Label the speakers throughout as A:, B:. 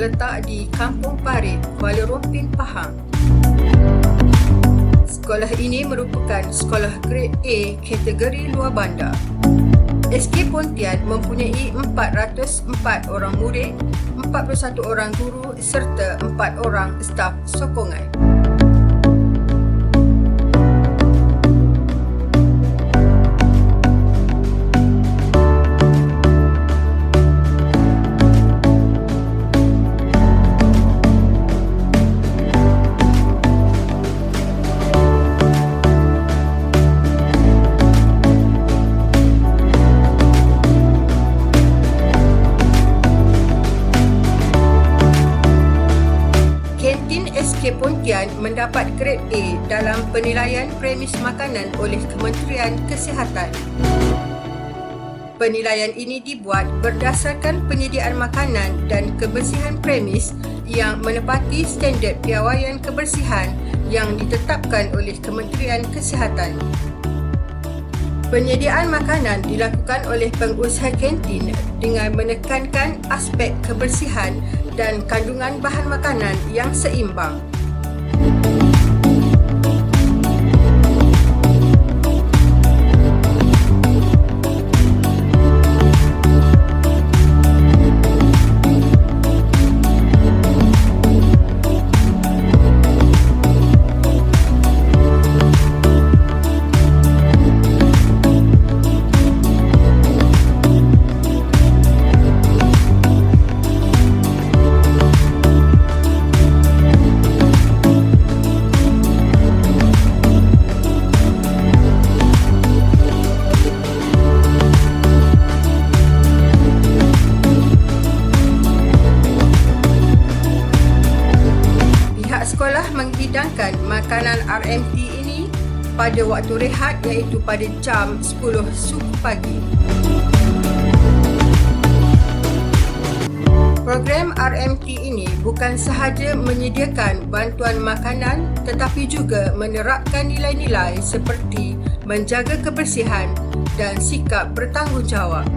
A: terletak di Kampung Parit, Kuala Rompin, Pahang. Sekolah ini merupakan sekolah grade A kategori luar bandar. SK Pontian mempunyai 404 orang murid, 41 orang guru serta 4 orang staf sokongan. SK Pontian mendapat grade A dalam penilaian premis makanan oleh Kementerian Kesihatan. Penilaian ini dibuat berdasarkan penyediaan makanan dan kebersihan premis yang menepati standard piawaian kebersihan yang ditetapkan oleh Kementerian Kesihatan. Penyediaan makanan dilakukan oleh pengusaha kantin dengan menekankan aspek kebersihan dan kandungan bahan makanan yang seimbang. Sekolah menghidangkan makanan RMT ini pada waktu rehat iaitu pada jam 10 suku pagi. Program RMT ini bukan sahaja menyediakan bantuan makanan tetapi juga menerapkan nilai-nilai seperti menjaga kebersihan dan sikap bertanggungjawab.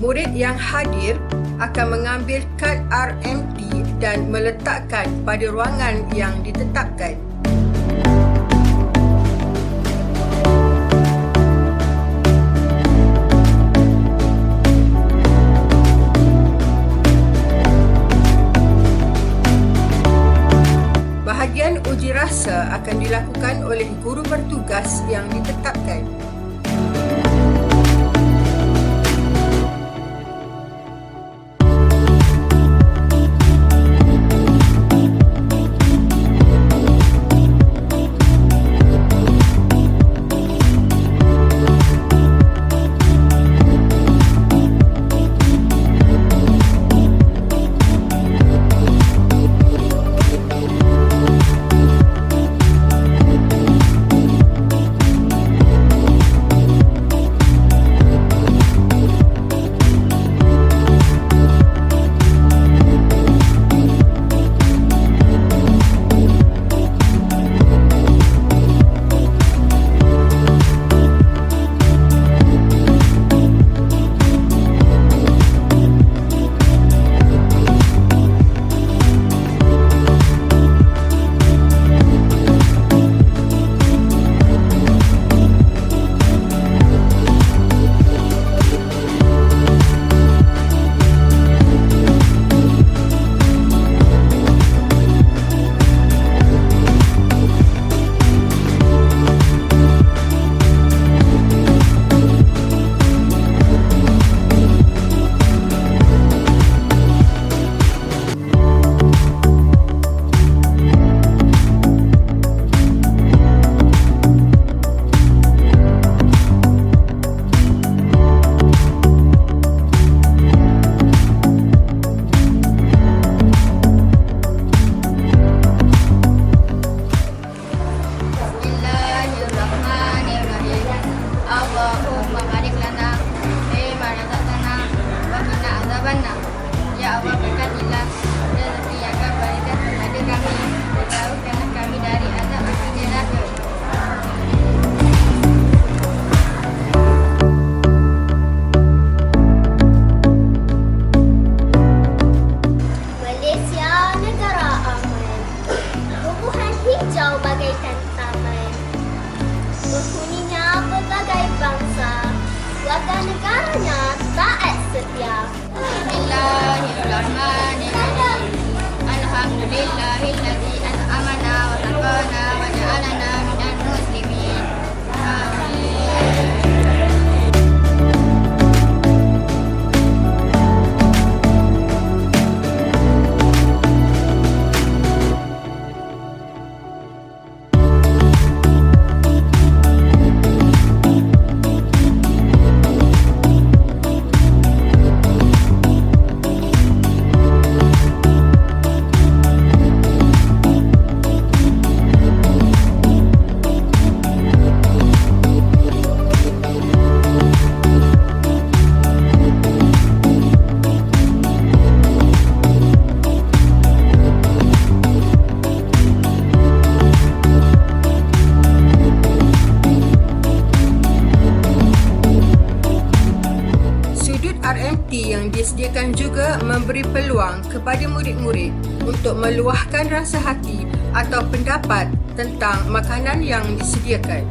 A: Murid yang hadir akan mengambil kad RMT dan meletakkan pada ruangan yang ditetapkan. Bahagian uji rasa akan dilakukan oleh guru bertugas yang ditetapkan.
B: hijau bagaikan taman. Penghuninya berbagai bangsa, warga negaranya taat setia.
C: Bismillahirrahmanirrahim. Alhamdulillahilladzi an'amana wa taqana wa ja'alana minal muslimin. Amin.
A: RMT yang disediakan juga memberi peluang kepada murid-murid untuk meluahkan rasa hati atau pendapat tentang makanan yang disediakan.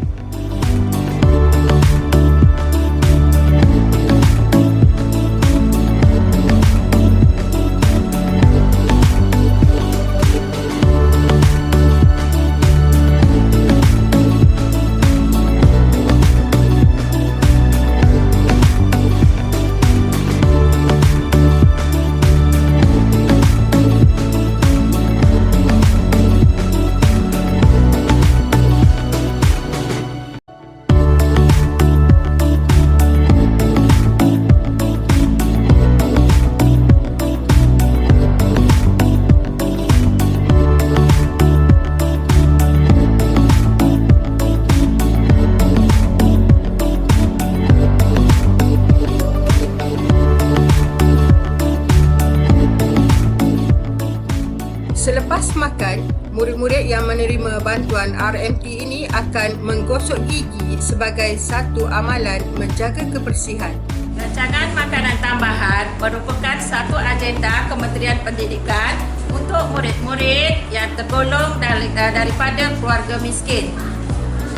A: Selepas makan, murid-murid yang menerima bantuan RMT ini akan menggosok gigi sebagai satu amalan menjaga kebersihan.
D: Rancangan makanan tambahan merupakan satu agenda Kementerian Pendidikan untuk murid-murid yang tergolong daripada keluarga miskin.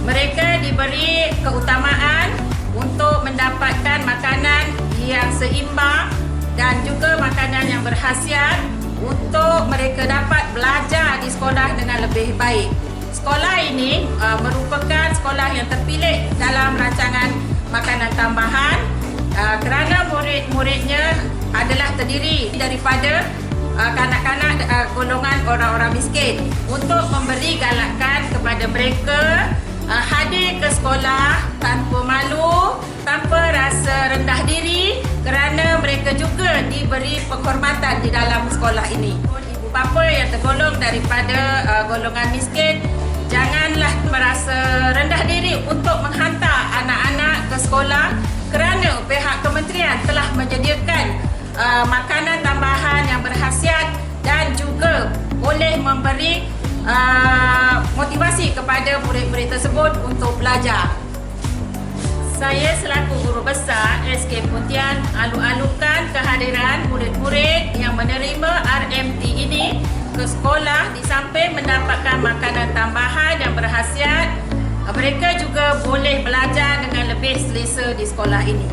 D: Mereka diberi keutamaan untuk mendapatkan makanan yang seimbang dan juga makanan yang berkhasiat untuk mereka dapat belajar di sekolah dengan lebih baik. Sekolah ini merupakan sekolah yang terpilih dalam rancangan makanan tambahan kerana murid-muridnya adalah terdiri daripada kanak-kanak golongan orang-orang miskin, untuk memberi galakan kepada mereka hadir ke sekolah tanpa malu, tanpa rasa rendah diri, kerana mereka juga diberi penghormatan di dalam sekolah ini. Ibu bapa yang tergolong daripada golongan miskin, janganlah merasa rendah diri untuk menghantar anak-anak ke sekolah, kerana pihak kementerian telah menyediakan makanan tambahan yang berkhasiat dan juga boleh memberi motivasi kepada murid-murid tersebut untuk belajar. Saya selaku guru besar SK Pontian alu-alukan kehadiran murid-murid yang menerima RMT ini ke sekolah. Di samping mendapatkan makanan tambahan yang berkhasiat, mereka juga boleh belajar dengan lebih selesa di sekolah ini.